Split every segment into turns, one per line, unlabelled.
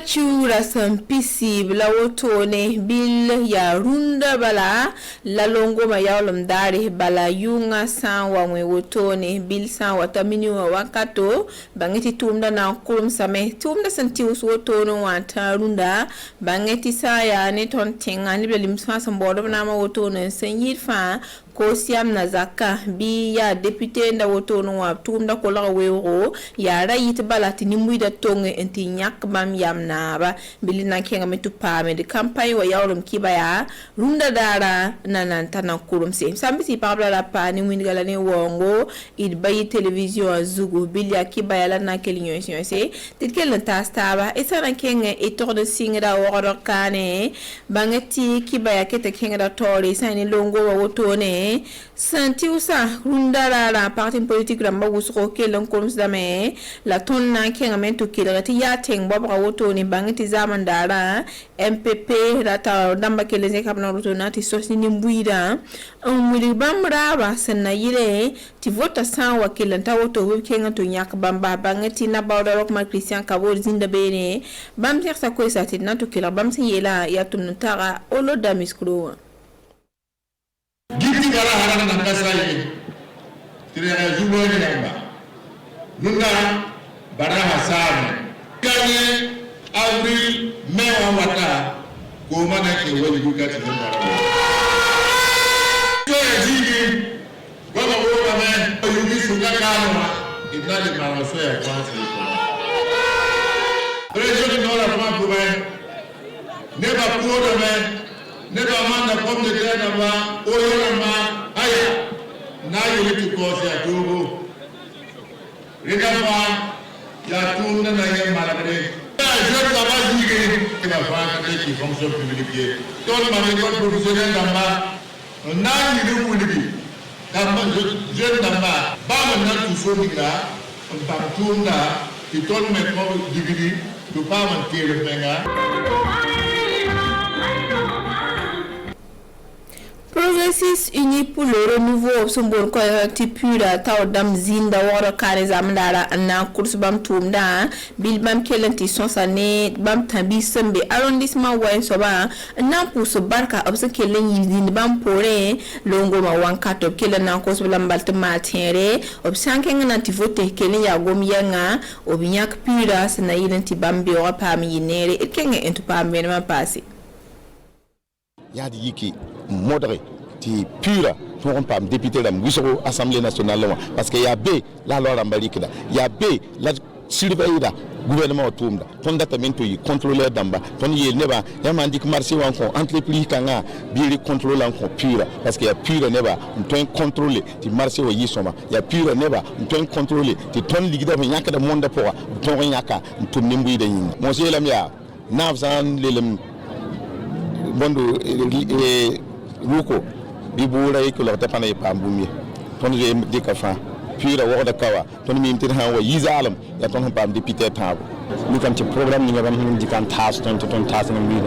Chura sampisi la wotone bil ya runda bala la longo ma yawlum dare bala yunga sanwa mwe wotone bil sanwa tamini wa wakato bangeti tumda na kulum same tumda santi us wotono wanta runda bangeti saya ne ton tenga ni belim sa sambodo na ma wotono senyir fa ko siam na zaka bi ya député nda wotono wa tumda ko la wero ya rayit balati ni muida tonge enti nyak bam yamna ba bilina kenga metu pame de campagne wa yawlum kibaya runda dara nanan tanan kurum se sambisi pabla la pa ni wingala ne wongo id bayi television azugu bilia kibaya la na kelinyo se titkel ta staba esana kenga etor de singra woro kane bangeti kibaya kete kenga da tori sani longo wa wotone santi usa runda la parti politique ramba wusro kelon kurum dame la tonna kenga mentu kilati ya teng bobra wotone bangeti zaman dara MPP rata damba keleze kapna rutona ti sosini mbuida umuli bamra ba sanna yire ti vota san wakilanta woto wekenga to nyak bamba bangeti na bawda rok ma Christian Kabor zinda bene bam tersa ko sati na to kila bam sin yela ya tumnutara olo damiskro
giti gara harana na kasai tire jubo ni namba nunda bara hasan kanye avril mewa wata ko mana ke wani gugati da bara ko yiji baba ko kama yugi suka kama idali mara so ya kwanza president nola kwa kuba neba kuoda me neba manda komde tena ba oyona ma aya na yuli ko ya tubu rida ba ya tunda na ye malagre je travaille qui va faire des fonctions publiques. Tout le monde professionnel d'amba, on a une idée d'amba, jeune d'amba, pas maintenant tout faut dire là, on partout là, qui tout le monde divisé, ne pas mentir le peinard.
Progressistes unis pour le renouveau sombon ko ti pura taw dam zinda woro kare zamdara na course bam tumda bil bam kelenti sonsane bam tambi sembe arrondissement wa soba na pousse barka obse kelen yizin bam pore longo ma wankato kelen na course blam balta matere obsanke ngana ti vote kelen ya gom yanga obinyak pura sana yinenti bam bi wa pam yinere ekenge entu pam benema passé
yadi yiki modéré ti pure pour un pam député de l'Assemblée nationale parce qu'il y a B la loi rambalikida il y a B la surveiller gouvernement autonome ton data mento yi contrôleur d'amba ton yi neba ya mandik marché wa ko entreprise kanga bi contrôler encore pure parce qu'il y a pure neba ton contrôler ti marché wa yi soma ya pure neba ton contrôler ti ton ligida fa nyaka da monde pour ton nyaka ton nimbu da yin mo se lam ya nafsan lelem bondo ruko bibura ko la tapana e pambumi ton je de kafa pure wa da kawa ton mi imtir ha wa yizalam ya ton pam député tabo ni kam ci programme ni ngam hin dikan tas ton tas ni mi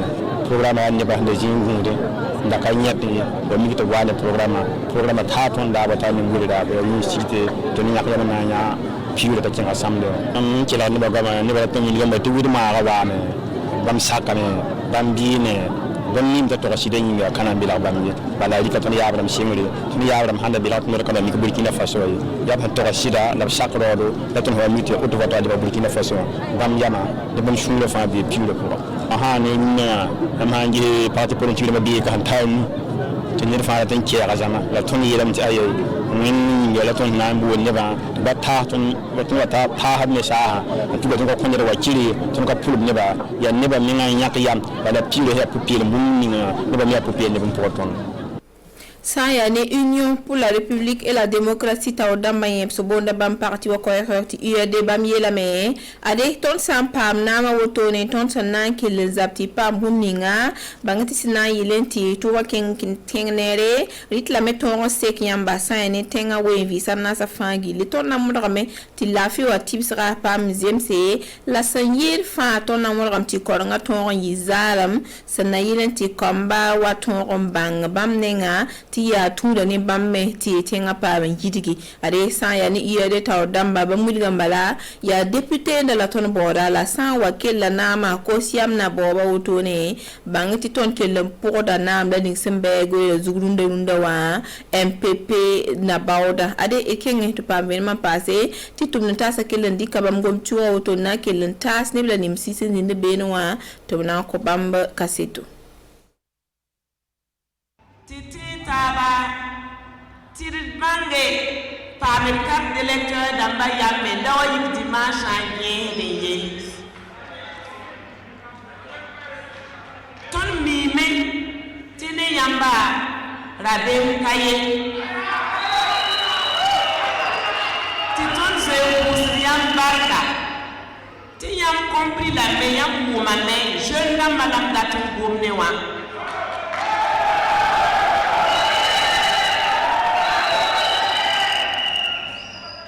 programme an ne ba hande jingude da ka nyatti do mi to wane programme ta ton da ba ta ni ngure da ba ni cité to ni ngak yana nya pure ta cinga samde ci la ni ba gama ni ba tan ni ngam to wudi ma ga wa me bam sakane bam biine bon nim ta to sida ni ya kana bila bamye bala ri ka ton ya abram shimri ton ya abram handa bila ko ko mi ko burkina faso ya ba to sida la sakro do la ton wa miti o to va to burkina faso bam yama de bon shulo fa bi pure pour aha ni na ma ngi parti politique ma bi ka tan tin ni fa tan ci ga zama la ton yelam ci ayo min ya la ton nan bu ne ba ta ton ta ha ne sa tu ba ton ko ne wakili ton ko pulub ne ba ya ne ba mi ngai yak yam bala pure ya pupile mun ni ne ba mi ya pupile ne bon ton
Sayane Union pour la République et la démocratie taodamba yem so bonda bam parti wa koyoti UED bam yela me ade ton sam pam nama wotone ton sanan ke le zapti pam huminga bangati sina yelenti to wa ken tengnere rit la meton sek yamba sayane tenga we visa na sa fangi le ton na mudame ti lafi wa tibsra pam zemse la sanyir fa ton na mudam ti koronga ton yizalam sana yelenti komba wa ton bang bam nenga ti ya tuda ni bamme ti tenga pa ben jidigi ade sa ya ni iya de taw damba ba mulga mbala ya député de la ton bora la san wa kella nama ko siam na boba wotone bangati ton kella poda nam da ni sembe go zugrunde runda wa MPP na bawda ade ekenge to pa ben ma passé ti tum ta sa kella ndika bam gom chuwa woto na kella tas ne bla nim sisi ni de benwa to na ko bamba kaseto
titi taba tirid mange parmi carte d'électeur d'amba yamé dawa yik dimanche en ye ton mime tine yamba rabem kaye titon ze usriam barka ti yam compris la meilleure woman jeune dame madame datou gomne wa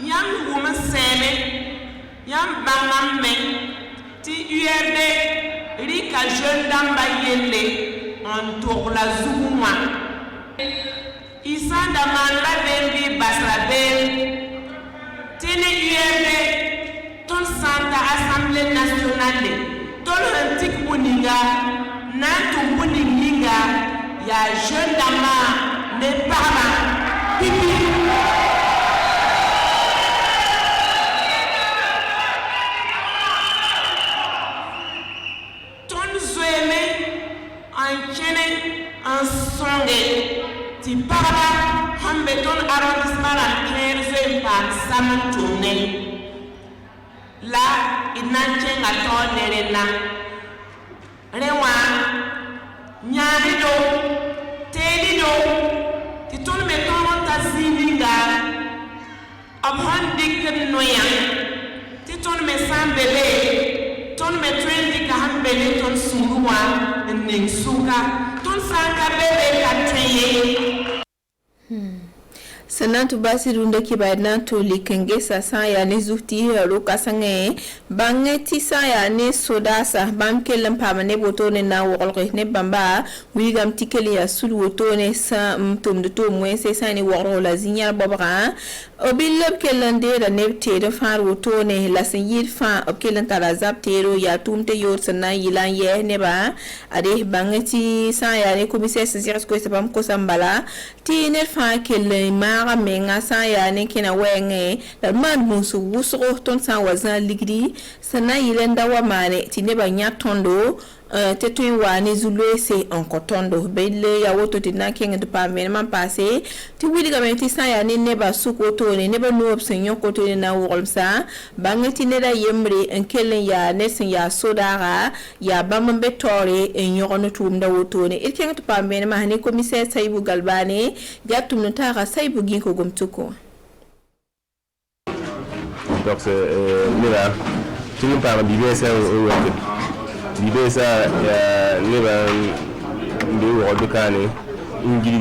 yam woman seme yam bangam men ti URD rika jeune dame ba yelle en tour la zouma isa da manda bendi basabel tene URD ton santa assemblée nationale ton antique boninga na ton boninga ya jeune dame ne parla pipi en songe ti parla hambe ton arrondissement la 15 par sam tourné la inanche ngato nerena rewa nyaari do tedi do ti ton me ton ta sininga abhan dik noya ti ton me sam bébé ton me twendi ka hambe ne ton suruwa ning suka ton sanga bébé ka tweye
sanatu basirunda kibaina to likenge sa ya ne zufti ro kasange bangeti sa ya ne sodasa bankelam pamane botone na wolre ne bamba wigam tikeli ya sul wotone sa mtum de to mwense sa ne woro la zinyar bobra obilab kelande da ne te de far wotone la sinyir fa okelanta la zaptero ya tumte yor sana yilan ye ne ba ade bangeti sa ya ne commissaire sirs ko sepam ko sambala ti ne fa kelle ma menga sa ya ne kina wenge da man musu wuso ton sa wazan ligri sana yilenda wa mane ti ne ba nya tondo te to wa ne zulo se en kotondo bele ya woto ti na kenga de pa men man passé ti wili ga ti sa ya ne ba suko to ne ba no option yoko to ne na wolmsa bangati ne da yemre en kellen ya ne sin ya sodara ya bambe betore en yono tum da woto ne il kenga to pa men ma ne commissaire Saibou Galbane jatum no tara Saibou ginko gomtuko
donc mira tout par BBSA BBSA ya neba ndi wodo kane ngiri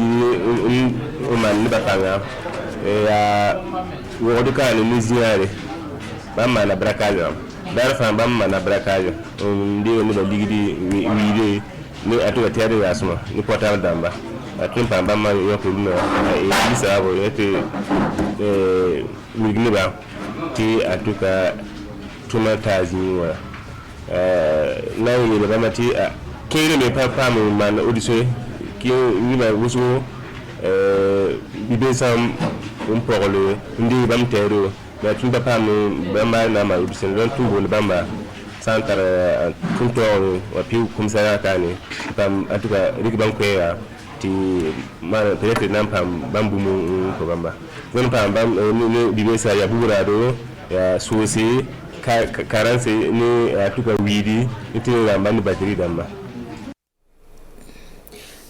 o man neba kanga ya wodo kane ni ziare bamma na brakajo darfa bamma na brakajo ndi ni ba ligidi wiide ni atu tere yasuma ni portal damba atun pa bamma yoko no e isabo yete wigni ba ti atuka tumatazi wa na yi da bama ti a kere me papa mu man audition ki ni ba wusu bibe sam pokole ndi bam tero da tun papa mu bamba na ma audition don tumbo ni bamba santar tun to wa piu kumsara kane pam atuka riki bam kwea ti ma peut-être nan pam bambu mu ko bamba don pam bam ni bibe sa ya bura do ya sosi karanse ni atuka widi itira lambani batiri damba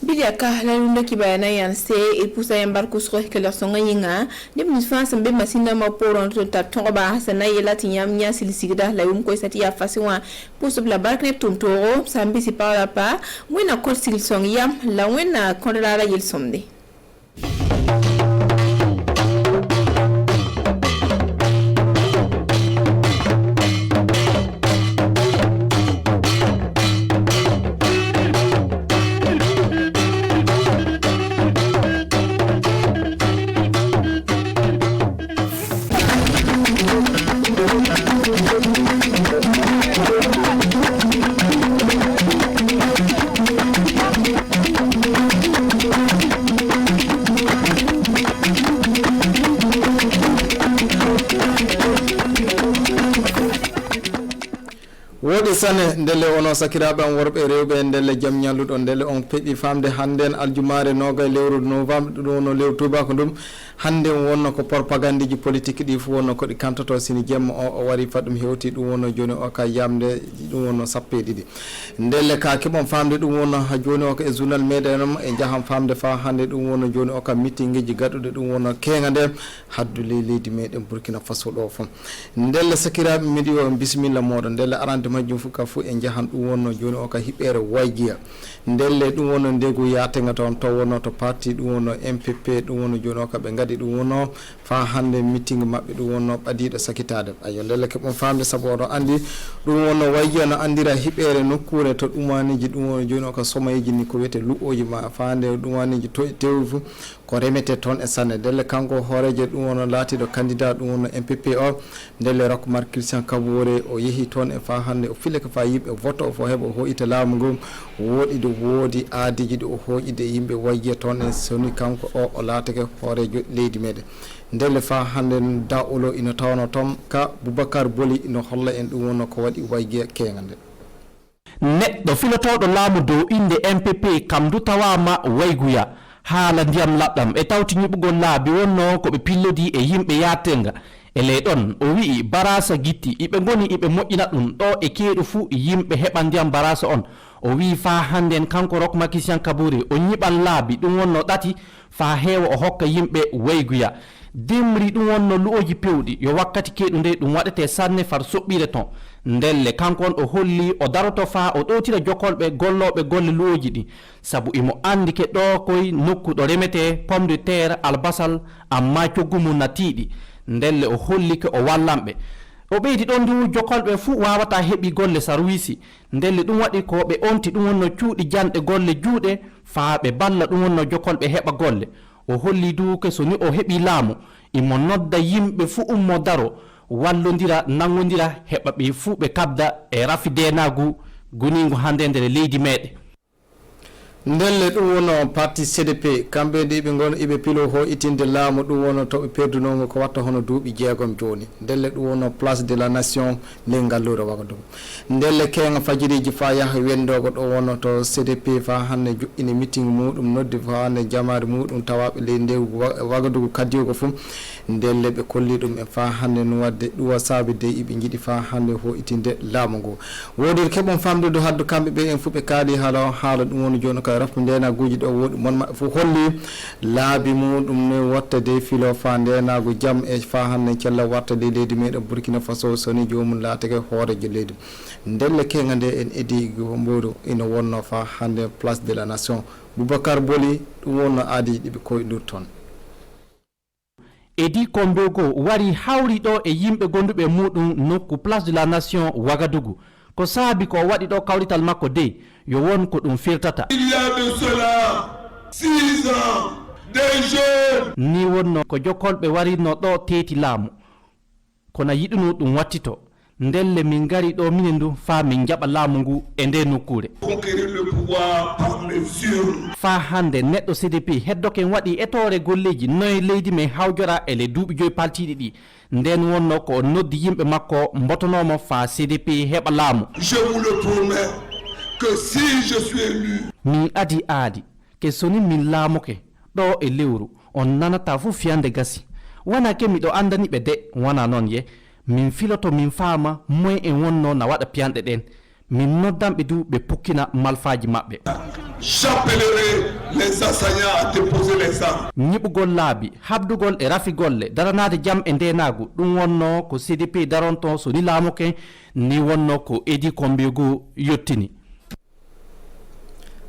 bidiaka la lunda kibayana yanse il pousa embarku sur que leur songa yinga dem France be masina ma poron to ta toba sana yela tinyam nya silsigda la um ko sati ya fasiwa possible la barkne tuntoro sambi si pa pa wena ko sil song yam la wena konrara yel somde
sane ndelle ono sakiraɓe an worɓe rewɓe ndelle jaam ñalluɗo ndelle on peeɓi famde hande aljumare noga lewru novembre ɗum wono lewru tubako ɗum hande wonno ko propagande ji politique ɗi fu wonno koɗi kantoto sini jemma o wari faɗum hewti ɗum wonno joni o ka yamde ɗum wonno sappe ɗiɗi ndelle ka keɓon famde ɗum wonno ha joni o ko e journal meɗen e jaham famde fa hande ɗum wonno joni o ka meeting ji gaɗuɗe ɗum wonno kenga nde haddule leydi meɗen Burkina Faso ɗo fo ndelle sakiraɓe miɗi o bisimilla moɗon ndelle arande majjum fu ka fu e jahan ɗum wonno joni o ka hiɓere waygiya ndelle ɗum wonno ndegu yatega toon to wonno to parti ɗum wonno MPP ɗum wonno joni o ka ɓe gaɗi ɗum wonno fa hande meeting mabɓe ɗum wonno ɓadiɗo sakitade ayo ndelle keɓon famde saabu oɗo andi ɗum wonno waygiya no andira hiɓere nokkure to ɗumaniji ɗum wonno joni o ka somayiji ni ko wiyete luɓoji ma fa hande ɗumaniji tewi fu ko remete toon e sanne ndelle kanko hooreje ɗum wonno laatiɗo candidat ɗum wonno MPP o ndelle Rakumar Christian Kaboure o yeehi toon e fa hande o fileke fa yimɓe voto o fo heeɓa o hoƴita laamu ngu woɗi ɗo woodi aadiji ɗo o hoƴide yimɓe waygiya toon e soni kanko o laatake hoorejo leydi meɗen ndelle fa hande da'ulo ina tawno toon ka Boubacar Boli ino holla en ɗum wonno ko waɗi waygiya kenga nde
neɗɗo filotoɗo laamu dow inde MPP kam du tawama wayguya haala ndiyam laɓɗam e tawti ñiɓugol laabi wonno ko ɓe pillodi e yimɓe yatenga e ley ɗon o wi'i barasa gitti iɓe goni iɓe moƴƴina ɗum ɗo e keeɗu fuu yimɓe heɓa ndiyam barasa on o wi fa handen kanko Rakumar Christian Kaboure o ñiɓan laabi ɗum wonno ɗati fa heewa o hokka yimɓe wayguya demri ɗum wonno lu'oji pewɗi yo wakkati keeɗu nde ɗum waɗete sanne far soɓɓire ton ndelle kankon o holli o daroto fa o ɗowtira jokolɓe golloɓe golle lu'oji ɗi saabu imo andi ke ɗo koye nokku ɗo remete pomme de terre albasal amma coggu mum natiɗi ndelle o holli ke o wallanɓe o ɓeydi ɗon ndu jokolɓe fuu wawata heɓi golle sarwisi ndelle ɗum waɗi ko ɓe onti ɗum wonno cuuɗi janɗe golle juuɗe fa ɓe balla ɗum wonno jokolɓe heɓa golle o holli du ke so ni o heɓi laamu imo nodda yimɓe fuu ummo daro wallodira nangodira heɓa ɓe fuu ɓe kabda e rafi denagu gunigu hande nder leydi meɗen
ndelle ɗum wono parti CDP kamɓe de ɓe gono eɓe pilo ho itinde laamu ɗum wono toɓe perdunomo ko watta hono duuɓi jeegom joni ndelle ɗum wono place de la nation ley ngallure Wagadugu ndelle kenga fajiriji fa yaaha wendogo ɗo wono to CDP fa hande joƴƴini meeting muɗum noddi fa hande jamare muɗum tawaɓe ley ndewgu Wagadugu kaddigo fum ndelle ɓe kolli ɗum e fa hande no wadde ɗuwa saabi de iɓe jiiɗi fa hande ho itinde laamu ngu wodi keɓon famdude haddu kamɓe ɓe en fu ɓe kaali haala ɗum woni joni ka raftu ndenaguji ɗo woɗi mon maɓɓe fof holli laabi muɗum no watta de filo fa ndenagu jaam e fa hande cella watta de leydi meɗen Burkina Faso soni jomum laatake hoorejo leydi ndelle kenga nde en edi mboru ina wonno fa hande place de la nation Boubacar Boli ɗum wonno aadi ɗiɓe koyɗir toon
edi kombego wari hawri ɗo e yimɓe gonduɓe muɗum nokku place de la nation Wagadugu ko saabi ko waɗi ɗo kawrital makko de yo won ko ɗum firtata
Il y a de cela 6 ans des jeunes
ni wonno ko jokkolɓe warinno ɗo teeti laamu kono yiɗuno ɗum wattito ndelle min gari ɗo minen du fa min jaɓa laamu ngu e nde nokkure
conquérir le pouvoir par les urnes.
fa hande neɗɗo CDP heddoken waɗi etore golleji noye leydi men hawjora e le duuɓi joyi paltiɗi ɗi nden wonno ko noddi yimɓe makko mbotonomo fa CDP heɓa laamu
Je vous le promets que si je suis élu
min aadi ke soni min laamoke ɗo e lewru on nanata fu fiyande gasi wona ke miɗo andani ɓe de wona noon ye min filoto min faama moye en wonno na waɗa piyanɗe ɗen min noddanɓe du ɓe pukkina malfaji maɓɓe
j'appellerai les enseignants à déposer les armes.
ñiɓugol laabi habdugol e rafigolle daranade jaam e ndenagu ɗum wonno ko CDP daronto so ni laamoke ni wonno ko edi kombego yettini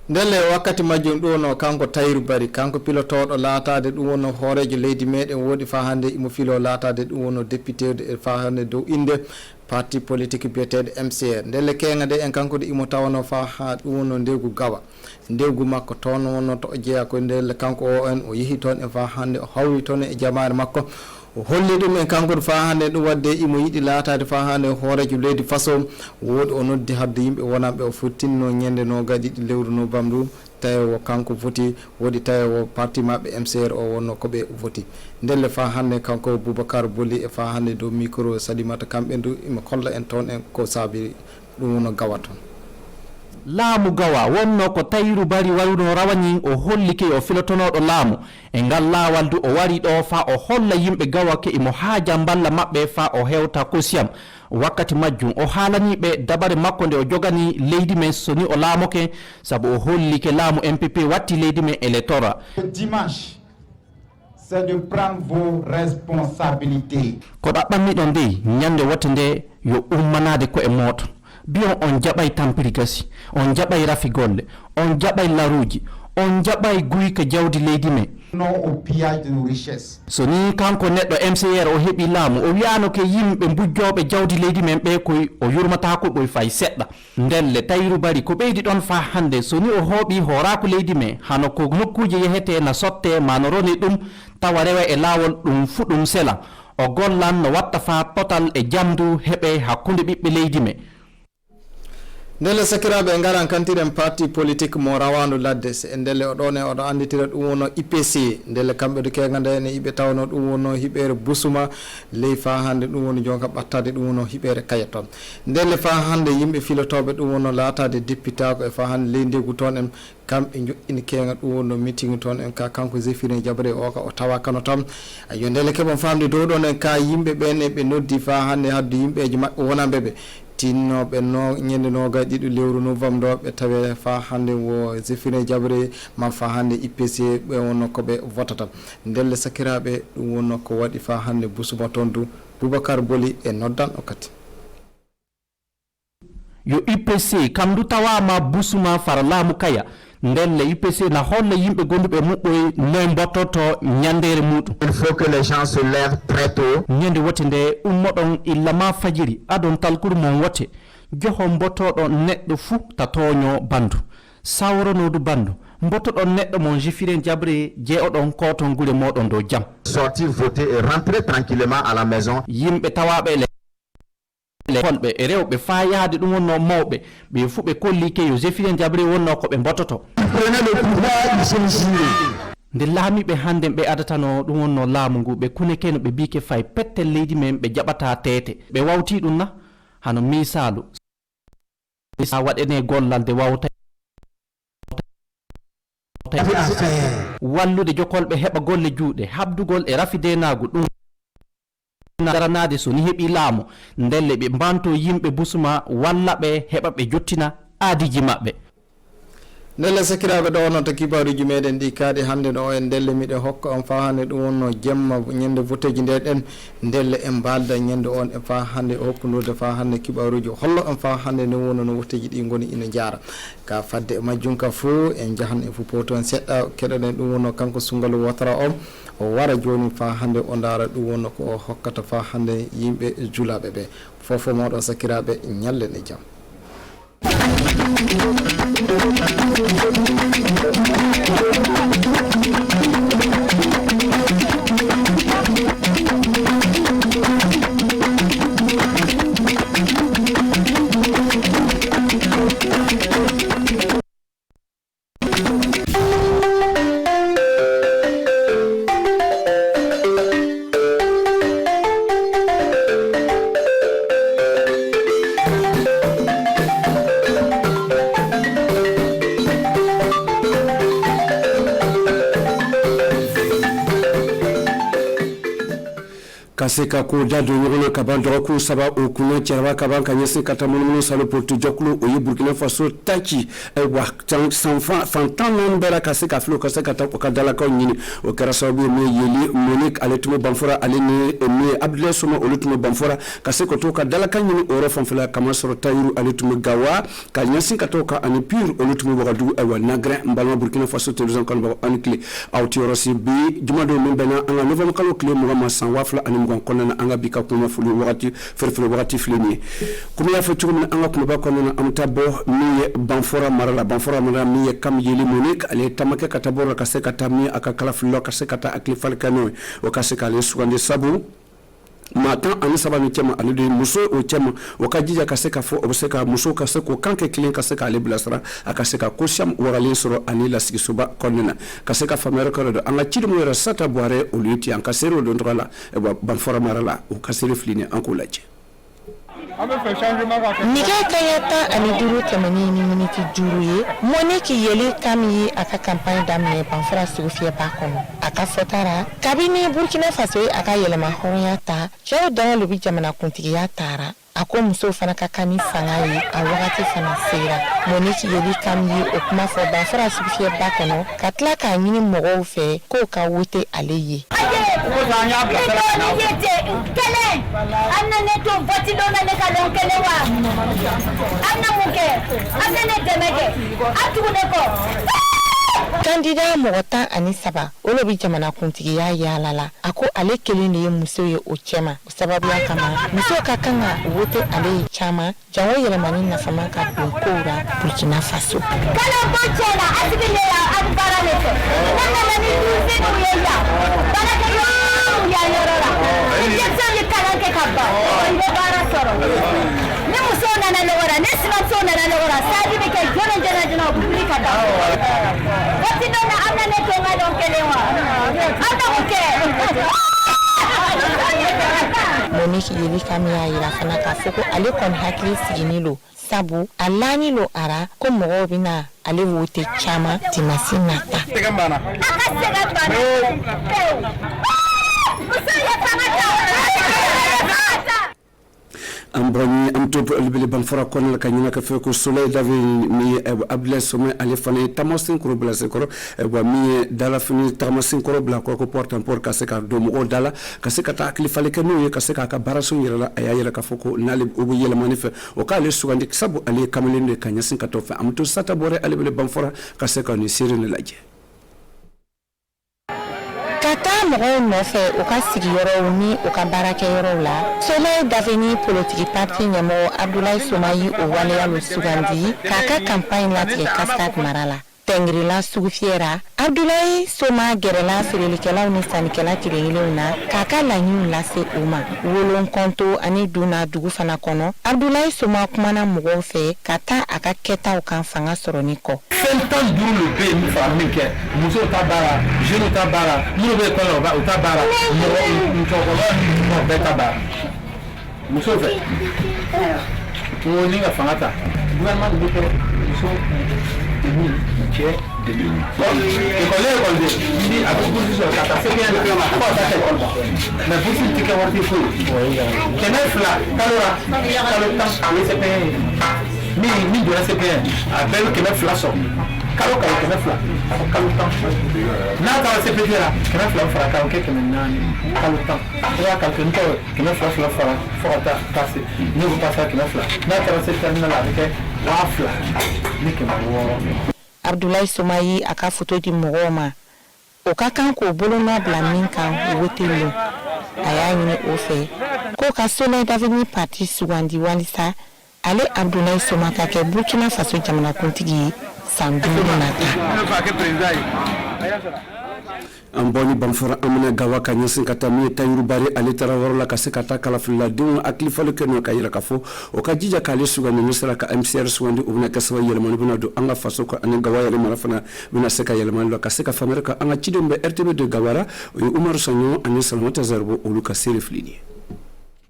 ndelle wakkati majjum ɗo no kanko Tahirou Barry kanko pilotoɗo laatade ɗum wonno hoorejo leydi meɗen woodi fa hande imo filo laatade ɗum wonno député e fa hande dow inde parti politique biyeteɗo MCR ndelle kenga de en kanko de imo tawano fa ha ɗum wonno ndewgu gawa ndewgu makko toon wonno to jeeya ko ndelle kanko o en o yeehi toon e fa hande o hawri toon e jamare makko o holli ɗum en kanko fa hande ɗum wadde imo yiɗi laatade fa hande hoorejo leydi façon woodi o noddi hadde yimɓe wonanɓe o fottinno ñande no gaɗiɗi lewru novembre ɗum tawi kanko foti woodi tawi parti maɓɓe MCR o wonno koɓe voti ndelle fa hande kanko Boubacar Boli e fa hande dow micro Salimata kamɓe ndu ima kolla en toon en ko saabi ɗum wono gawa toon
laamu gawa wonno ko Tahirou Barry waruno rawani o hollike o filotonoɗo laamu e ngal laawal du o wari ɗo fa o holla yimɓe gawa ke imo haaja balla maɓɓe fa o hewta kosiyam wakkati majjum o haalaniɓe dabare makko nde o jogani leydi men soni o laamoke sabu o hollike laamu MPP watti leydi men électorat.
Dimanche, c'est de prendre vos responsabilités.
ko ɗaɓɓanmiɗon nde ñande wotte nde yo ummanade ko e moto biyon on jaɓay tampiri gasi on jaɓay rafi golle on jaɓay laruji on jaɓay guyka jawdi leydi men
Non au pillage de nos richesses.
so ni kanko neɗɗo MCR o heɓi laamu o wiyano ke yimɓe bujjoɓe jawdi leydi men ɓe koy o yurmatako ɓoy fay seɗɗa ndelle Tahirou Barry ko ɓeydi ɗon fa hande so ni o hooɓi hoorako leydi men hano ko nokkuje yehete na sotte ma no roni ɗum tawa rewa e laawol ɗum fu ɗum sela o gollan no watta fa potal e jamdu heɓe hakkunde ɓiɓɓe leydi men.
ndelle sakiraɓe garan kantiren parti politique mo rawandu ladde e ndelle oɗon e oɗo anditira ɗum wono IPC ndelle kamɓe do kega nde ne iɓe tawno ɗum wono hiɓere busuma ley fa hande ɗum woni jonka ɓattade ɗum wono hiɓere kayet toon ndelle fa hande yimɓe filotoɓe ɗum wono laatade député ko e fa hande ley ndegu toon en kamɓe joƴƴini kega ɗum wonno meeting toon en ka kanko Zéphirine Diabré o ka o tawa kano tam ayo ndelle keɓon famde dow ɗon en ka yimɓe ɓen e ɓe noddi fa hande haddu yimɓeji mabɓe wonanɓeɓe tinnoɓe no ñande noga ɗiɗo lewru novembre ɓe tawe fa hande wo Zéphirine Diabré ma fa hande IPC ɓe wonno koɓe votata ndelle sakiraɓe ɗum wonno ko waɗi fa hande busuma toon du Boubacar Boli e noddan o kati
yo IPC kam du tawama busuma fara laamu kaya ndelle IPC na holla yimɓe gonduɓe muɓɓoy noy bottoto ñandere muɗum.
Il faut que les gens se lèvent très tôt.
ñande wote nde ummoɗon illa ma fajiri adon talkuru mon wote johon bottoɗo neɗɗo fuu tatoño bandu sawronodu bandu bottoɗon neɗɗo mon Zéphirine Diabré jeeoɗon koton gure moɗon dow jam.
Sortir voter et rentrer tranquillement à la maison.
yimɓe tawaɓe kolɓe e rewɓe fa yaade ɗum wonno mawɓe ɓe fuu ɓe kolli ke yo Zéphirine Diabré wonno ko ɓe bottoto nde laamiɓe hande ɓe adatano ɗum wonno laamu ngu ɓe kuneke no ɓe mbike fay pettel leydi men ɓe jaɓata tete ɓe wawti ɗum na hano misalu sa waɗene gollal de wawta wallude jokolɓe heɓa golle juuɗe habdugol e rafidenagu ɗum daranade so ni heɓi laamu ndelle ɓe mbanto yimɓe busuma walla ɓe heɓa ɓe jottina aadiji maɓɓe
ndelle sakiraɓe ɗo wonno to kibaruji meɗen ɗi kaaɗi hande ɗo en ndelle miɗe hokka on fa hande ɗum wonno jemma ñande voteji nde ɗen ndelle en mbalda ñande on e fa hande hokkudurde fa hande kibaruji hollo en fa hande nde wonno no voteji ɗi goni ina jara ka fadde e majjum ka fo en jahan e fuppo toon seɗɗa keɗoɗen ɗum wonno kanko Soungalou Ouattara o wara joni fa hande o daara ɗum wonno ko o hokkata fa hande yimɓe julaɓe ɓe fofo moɗon sakiraɓe ñallen e jaam.
Kaseka ko jado yogono kaban doroku saba o kuno ceraba kaban kanyese katamono salo portu joklo o yi Burkina Faso tachi e wa sanfa fantan non bera kaseka flo kaseka ta o kadala ko nyini o kera sabu me yeli Monique aletumo banfora alene me Abdoulaye Souma olutumo banfora kaseko to kadala kan nyini o refon fla kamasoro Tahirou aletumo gawa kanyese katoka ani pur olutumo bogadu e wa nagre mbalma Burkina Faso television kan ba anikle awtiorosi bi jumado men bena anga novembre kalo kle mo ma sanwa fla ani konnana anga bika kuma fulu wakati ferfelo wakati fleni kuma ya fetu kuma anga kuma ba konnana amtabo miye banfora marala miye kam yeli Monique ale tamake katabora kaseka tammi akakala flo kaseka ta aklifal kano o kaseka le sugande sabu matan ani sabani chema ali de muso o chema o kajija kaseka fo obseka muso kaseko kanke kilin kaseka ali blasra akaseka kosham warale soro ani la sikisuba konnena kaseka famere ko do anga chidi mo sata boare o luti an kasero do ndola e ban fora marala o kasere flini an ko laje
nige kayata ani duru tɛmɛni ni miniti 5 ye Monique Yeli Kami ye a ka campagne daminɛ Banfara sugu fiyɛba kɔnɔ a ka fɔta ra kabini Burkina Faso ye a ka yɛlɛma hɔrɔnya ta cɛw dɔrɔn de bi jamana kuntigiya taara a ko muso fana ka kan ni fanga ye a wagati fana sera Monique Yeli Kami ye o kuma fɔ Banfara sugu fiyɛba kɔnɔ ka tila k'a ɲini mɔgɔw fɛ k'o ka wote ale ye Kandida mɔgɔ 17 olu bi jamana kuntigiya yaala la a ko ale kelen de ye muso ye o cɛma o sababuya kama muso ka kan ka wote ale ye caman jango yɛlɛmani nafama ka don kow ra Burkina Faso kala ko cɛla asigi ne ya a baara ne fɛ nana ni duze no ye ya baara kɛ ya yɔrɔ la ni cɛ ye kalan kɛ ka ban o ye baara sɔrɔ ne muso nana nɔgɔra ne sinamuso nana nɔgɔra sadi bɛ kɛ jɔnjɔna o buli ka da wati dɔ la an na ne to n ka dɔn kelen wa an t'o kɛ Monique Yeli Kami y'a yira fana k'a fɔ ko ale kɔni hakili sigini lo sabu a laani lo ara ko mɔgɔw bɛna ale wote caman dimasi nata a ka sɛgɛn banna muso ye fanga ta
Ambrani amtopo elbele Banfara kona ka nyina ka fe ko Soleil David mi Abdel Somé ale fane tamasin ko bla se ko wa mi dala fini tamasin ko bla ko porte en port ka se ka do mo dala ka se ka ta akli fale ka no ka se ka ka baraso yira la aya yira ka foko nale o yele manife o ka le sugandi sabu ale kamelende ka nyasin ka to fa amto sata bore elbele Banfara ka se ka ni sirene laje
Kata mɔgɔw nɔfɛ u ka sigiyɔrɔw ni u ka baarakɛyɔrɔw la Soleil d'avenir politique parti ɲɛmɔgɔ Abdoulaye Somayi o waleya lo sugandi k'a ka campagne latigɛ Kaskat mara la Tɛngirila sugu fiyɛra Abdoulaye Soma gɛrɛla feerelikɛlaw ni sannikɛla kelen-kelenw na k'a ka laɲiniw lase u ma wolon kɔnto ani duna dugu fana kɔnɔ Abdoulaye Soma kumana mɔgɔw fɛ ka taa a ka kɛtaw kan fanga sɔrɔ ni kɔ
fɛn tan duuru le bɛ yen min fara min kɛ musow ta baara jeunes ta baara minnu bɛ école la u ta baara musokɔrɔba ninnu bɛɛ ta baara musow fɛ ko ni ka fanga ta gouvernement de bɛ kɛ muso ni cɛ de bɛ école ni a bɛ bourse sɔrɔ ka taa CPN na fo ka taa école la mais bourse tɛ kɛ wari foyi 200 kalo la kalo 10 a bɛ CPN min donna CPN a bɛɛ bɛ 200 sɔrɔ kalo 200 a fɔ kalo 10 n'a taara CPT la 200 fara kan o kɛ 400 kalo 10 i b'a calculer n tɔ 200 fara fo ka taa passer ne ko passer 200 n'a taara CPN na la a bɛ kɛ 2000 ni 600.
Abdoulaye Somayi a ka photo di mɔgɔw ma o ka kan k'o bolonɔ bila min kan wote lo a y'a ɲini o fɛ k'o ka Soleil d'avenir parti sugandi walisa ale Abdoulaye Soma ka kɛ Burkina Faso jamanakuntigi ye san 5 nata
Amboni Banfara amana gawa ka nyasin kata mi tayuru bari ale tarawara la ka se kata kala filla dum akli falu keno ka yira ka fo o ka jija ka le suga ni misra ka MCR sugandi o na kasaba yelman buna do anga faso ko an gawa yare marafana buna se ka yelman lo ka se ka famere ka anga chidom be RTB de gawara o Umar Sanyo ani Salamata Zarbo o luka sere flini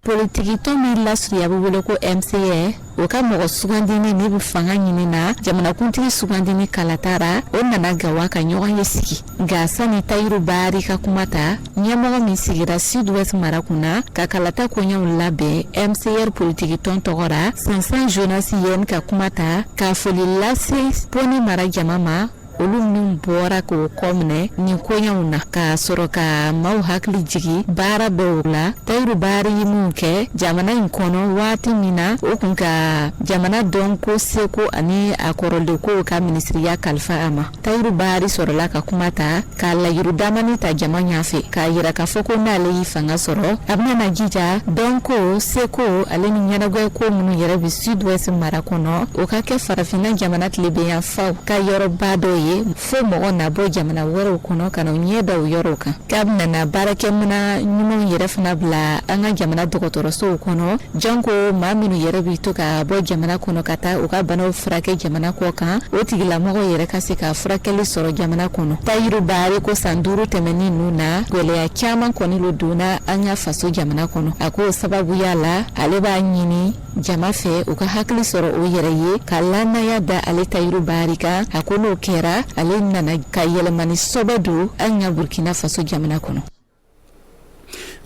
politiki to mi lasuya bubule ko MCA o ka mɔgɔ sugandini ne bi fanga ɲini na jamanakuntigi sugandini kalatara o nana gawa ka ɲɔgɔn ye sigi nga sani Tayiru Bari ka kuma ta ɲɛmɔgɔ min sigira Sud-Ouest mara kunna ka kalata koɲɛw labɛn MCR politiki tɔn tɔgɔra Sansan Jonas Yen ka kuma ta ka foli lase Poni mara jama ma olu min bɔra k'o kɔminɛ nin koɲɛw na ka sɔrɔ ka maaw hakili jigi baara dɔw la Tayiru Bari ye mun kɛ jamana in kɔnɔ waati min na o kun ka jamana dɔn ko seko ani a kɔrɔlen ko ka minisiriya kalifa a ma Tayiru Bari sɔrɔla ka kuma ta ka layiru damani ta jama ɲafɛ k'a yira k'a fɔ ko n'ale y'i fanga sɔrɔ a bɛna na jija dɔn ko seko ale ni ɲɛnagwɛ ko minnu yɛrɛ bi Sud-Ouest mara kɔnɔ o ka kɛ farafinna jamana tilebenya faw ka yɔrɔba dɔ ye ye fo mɔgɔ na bɔ jamana wɛrɛw kɔnɔ ka na ɲɛ da o yɔrɔw kan k'a bɛna na baarakɛminɛn ɲumanw yɛrɛ fana bila an ka jamana dɔgɔtɔrɔsow kɔnɔ janko maa minnu yɛrɛ bɛ to ka bɔ jamana kɔnɔ ka taa u ka banaw furakɛ jamana kɔ kan o tigilamɔgɔ yɛrɛ ka se ka furakɛli sɔrɔ jamana kɔnɔ Tayiru Bari ko san 5 tɛmɛnin ninnu na gɛlɛya caman kɔni lo donna an ka faso jamana kɔnɔ a ko sababuya la ale b'a ɲini jama fɛ u ka hakili sɔrɔ o yɛrɛ ye ka lannaya da ale Tayiru Bari kan a ko n'o kɛra ale nana ka yɛlɛmani sɔbɛ don an ka Burkina Faso jamana kɔnɔ.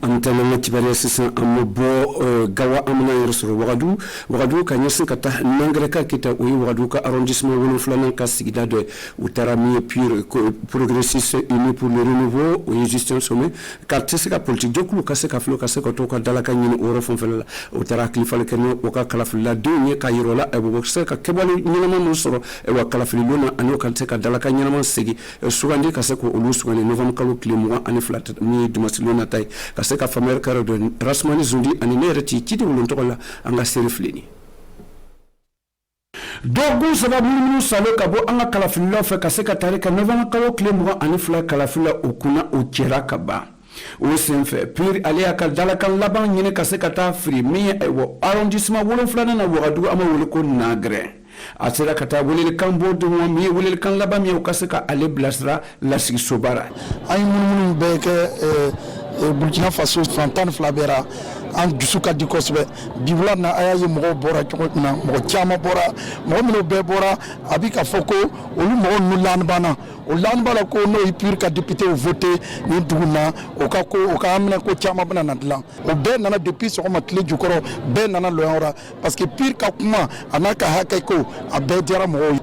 Amtana Matibare sisan ambo gawa amna yɛrɛ wagadu ka ɲɛsin ka taa nangreka kita o ye wagadu ka arrondissement wolonfilanan ka sigida dɔ u taara min ye pure progressiste unis pour le renouveau o ye Justin Sommet ka tɛ se ka politique jɔkulu ka se ka filo ka se ka to ka dalaka ɲini o yɔrɔ fɛnfɛn la o taara hakilifali kɛ n'o ka kalafililadenw ye ka yir'o la o se ka kɛwale ɲɛnama min sɔrɔ wa kalafilidon na ani o ka se ka dalaka ɲɛnama segi sugandi ka se ko olu sugandi novembre kalo tile 22 min ye dimanche lon nata ye ka se ka famille karo de Rasmani Zundi ani ne yɛrɛ ci de wolon tɔgɔ la an ka seri fileni dogun sababu minnu salo ka bɔ an ka kalafililaw fɛ ka se ka taari ka novembre kalo tile 22 kalafila o kunna o cɛra ka ban o senfɛ pur ale y'a ka dalakan laban ɲini ka se ka taa firi min ye arrondissement wolonfilanan na Wagadugu an b'a wele ko Nagrɛ a sera ka taa welelikan bɔ duguma min ye welelikan laban min ye o ka se ka ale bilasira lasigi sobara
an ye munumunu bɛɛ kɛ Burkina Faso fan 12 bɛɛ ra an dusu ka di kosɛbɛ bibula na a y'a ye mɔgɔw bɔra cogo min na mɔgɔ caman bɔra mɔgɔ minnu bɛɛ bɔra a bɛ ka fɔ ko olu mɔgɔ ninnu lanbana o lanbana ko n'o ye pur ka député voté ni dugu na o ka amina ko caman bɛna na dilan o bɛɛ nana depuis sɔgɔma tile jukɔrɔ bɛɛ nana lɔyɔra parce que pur ka kuma a n'a ka hakɛ ko a bɛɛ diyara mɔgɔw ye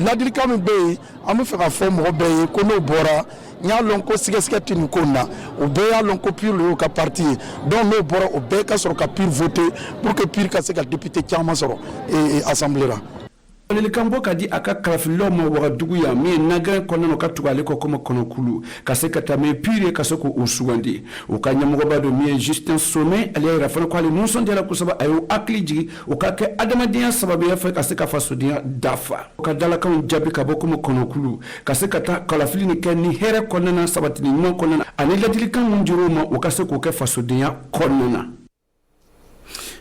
ladilikan min bɛ yen an bɛ fɛ ka fɔ mɔgɔ bɛɛ ye ko n'o bɔra n y'a lɔn ko sɛgɛsɛgɛ tɛ nin ko in na o bɛɛ y'a lɔn ko pur y'o ka parti ye donc n'o bɔra o bɛɛ ka sɔrɔ ka pur voté pour que pur ka se ka député caman sɔrɔ assemblée la.
welelikan bɔ ka di a ka kalafililaw ma Wagadugu yan min ye Nagrɛ kɔnɔna na o ka tugu ale kɔ komi kɔnɔkulu ka se ka taa mais pur ye ka se k'o sugandi o ka ɲɛmɔgɔba dɔ min ye Justin Sommet ale y'a yira fana ko ale nisɔndiyara kosɛbɛ a y'o hakili jigi o ka kɛ adamadenya sababuya fɛ ka se ka fasodenya dafa o ka dalakanw jaabi ka bɔ komi kɔnɔkulu ka se ka taa kalafili ni kɛ ni hɛrɛ kɔnɔna sabatini ɲuman kɔnɔna ani ladilikan min dir'o ma o ka se k'o kɛ fasodenya kɔnɔna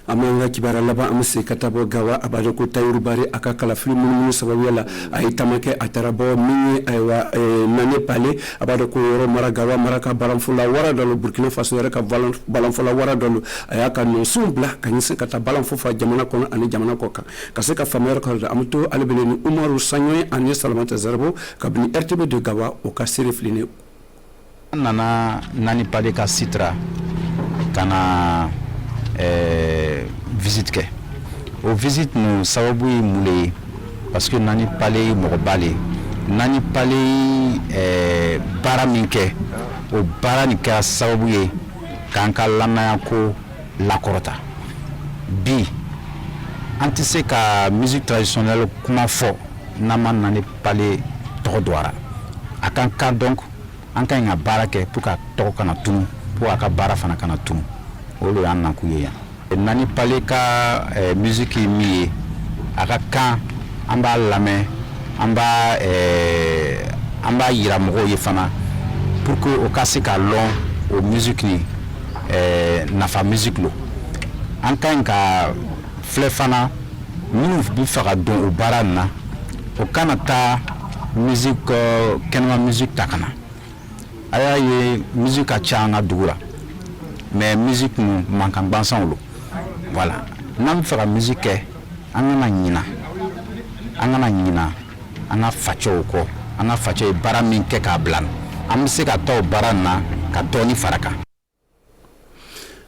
amanga kibara laban amse katabo gawa abado ko Tayiru Bari aka kalafili mununu sababu la ay tamake atarabo minye aywa nane pale abado ko yoro mara gawa maraka balanfula wara dolo Burkina Faso reka balanfula wara dolo ayaka no sumbla kanyise kata balanfufa jamana kono ani jamana koka kaseka famere ko amto albeleni Umaru Sanyoy ani Salamata Zarbo kabini RTB de gawa o ka serefline
nana nani pale ka sitra kana visite kɛ o visite nu sababu ye mun ye parce que nani pale mɔgɔ bale nani pale baara min kɛ o baara nin kɛra sababu ye k'an ka lannaya ko lakɔrɔta bi an tɛ se ka musique traditionnelle kuma fɔ n'an ma nani pale tɔgɔ don a la a kan kan donc an ka ɲi ka baara kɛ pour ka tɔgɔ kana tunu pour a ka baara fana kana tunu o de y'an nakun ye yan nani pale ka musique min ye a ka kan an b'a lamɛn an b'a yira mɔgɔw ye fana pour que o ka se ka lɔn o musique ni nafa musique lo an ka ɲi ka filɛ fana minnu bɛ fɛ ka don o baara nin na o kana taa musique kɛnɛma musique ta ka na a y'a ye musique ka ca an ka dugu la mais musique nu mankan gbansanw lo voilà n'an bɛ fɛ ka musique kɛ an kana ɲina an ka facɛw kɔ an ka facɛ ye baara min kɛ k'a bila an bɛ se ka taa o baara nin na ka dɔɔni fara kan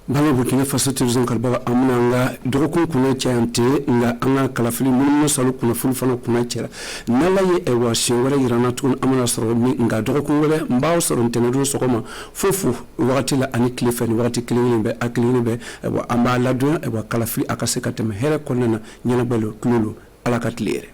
bala Burkina Faso television kalba amna nga dɔgɔkun kunna cayante nga an ka kalafili minnu salo kunnafoni fana kunna cɛra n'ala ye ɛwa siɲɛ wɛrɛ yirana tuguni an bɛna sɔrɔ min nga dɔgɔkun wɛrɛ n b'aw sɔrɔ ntɛnɛdon sɔgɔma fo wagati la ani tile fɛ ni wagati kelen bɛ a kelen bɛ ɛwa an b'a ladon ɛwa kalafili a ka se ka tɛmɛ hɛrɛ kɔnɔna na ɲɛnabalo tulolo ala ka tile yɛrɛ